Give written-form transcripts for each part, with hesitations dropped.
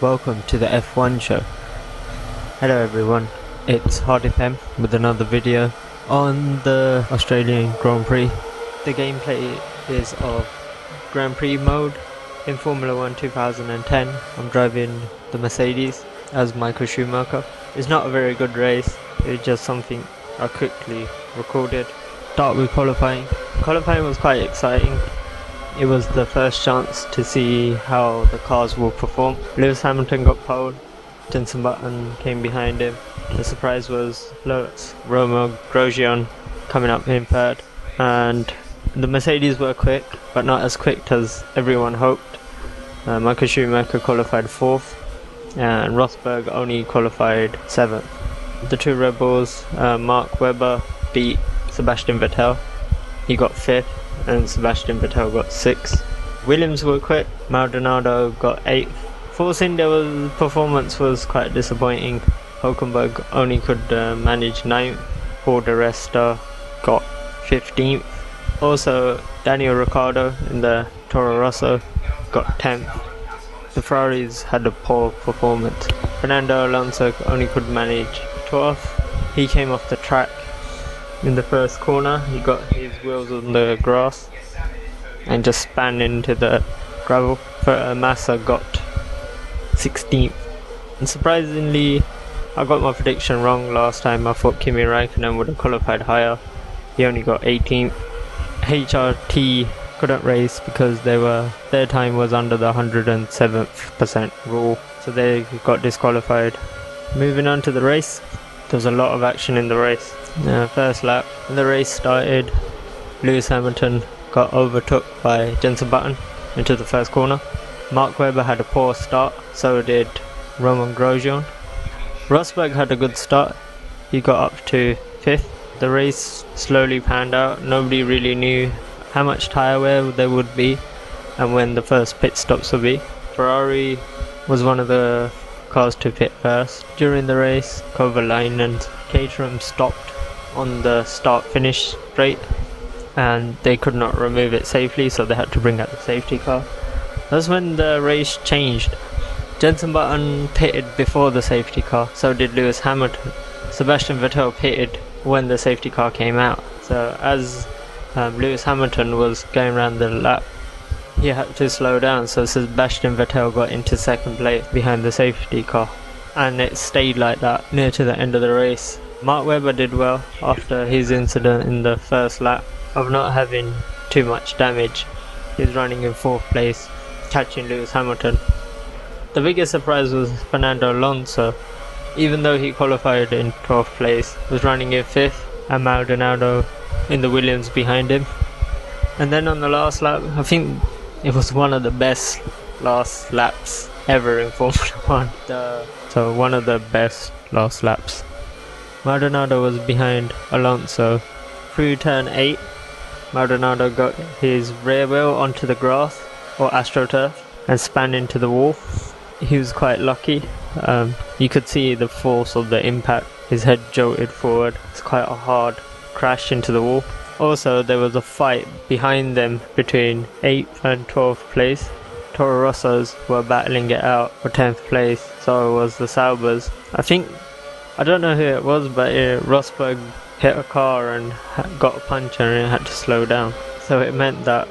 welcome to the F1 show. Hello everyone, it's Hardy Pem with another video on the Australian Grand Prix. The gameplay is of Grand Prix mode in Formula 1 2010. I'm driving the Mercedes as Michael Schumacher. It's not a very good race, it's just something I quickly recorded. Start with qualifying. Qualifying was quite exciting. It was the first chance to see how the cars will perform. Lewis Hamilton got pole, Jenson Button came behind him. The surprise was Romain Grosjean coming up in third, and the Mercedes were quick, but not as quick as everyone hoped. Michael Schumacher qualified fourth, and Rosberg only qualified seventh. The two Red Bulls, Mark Webber beat Sebastian Vettel. He got fifth, and Sebastian Vettel got 6th. Williams were quick, Maldonado got 8th. Force India's performance was quite disappointing. Hulkenberg only could manage 9th, Paul di Resta got 15th. Also, Daniel Ricciardo in the Toro Rosso got 10th. The Ferraris had a poor performance. Fernando Alonso only could manage 12th. He came off the track in the first corner. He got his wheels on the grass and just span into the gravel. Massa got 16th. And surprisingly, I got my prediction wrong last time. I thought Kimi Raikkonen would have qualified higher. He only got 18th. HRT couldn't race because their time was under the 107th% rule, so they got disqualified. Moving on to the race, there was a lot of action in the race. First lap, when the race started, Lewis Hamilton got overtook by Jenson Button into the first corner. Mark Webber had a poor start, so did Romain Grosjean. Rosberg had a good start, he got up to 5th. The race slowly panned out. Nobody really knew how much tyre wear there would be and when the first pit stops would be. Ferrari was one of the cars to pit first. During the race, Kovalainen and Caterham stopped on the start-finish straight, and they could not remove it safely, so they had to bring out the safety car. That's when the race changed. Jenson Button pitted before the safety car, so did Lewis Hamilton. Sebastian Vettel pitted when the safety car came out. So as Lewis Hamilton was going around the lap, he had to slow down, so Sebastian Vettel got into second place behind the safety car, and it stayed like that near to the end of the race. Mark Webber did well after his incident in the first lap of not having too much damage. He was running in 4th place, catching Lewis Hamilton. The biggest surprise was Fernando Alonso. Even though he qualified in 12th place, was running in 5th, and Maldonado in the Williams behind him. And then on the last lap, I think it was one of the best last laps ever in Formula 1. So one of the best last laps. Maldonado was behind Alonso. Through turn 8, Maldonado got his rear wheel onto the grass, or AstroTurf, and span into the wall. He was quite lucky. You could see the force of the impact. His head jolted forward. It's quite a hard crash into the wall. Also, there was a fight behind them between 8th and 12th place. Toro Rossos were battling it out for 10th place, so it was the Saubers. I don't know who it was, but Rosberg hit a car and got a puncture and it had to slow down. So it meant that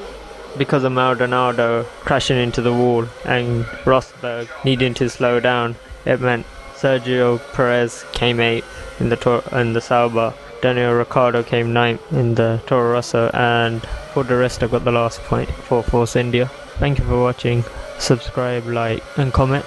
because of Maldonado crashing into the wall and Rosberg needing to slow down, it meant Sergio Perez came 8th in the Sauber. Daniel Ricciardo came 9th in the Toro Rosso, and Paul di Resta got the last point for Force India. Thank you for watching. Subscribe, like and comment.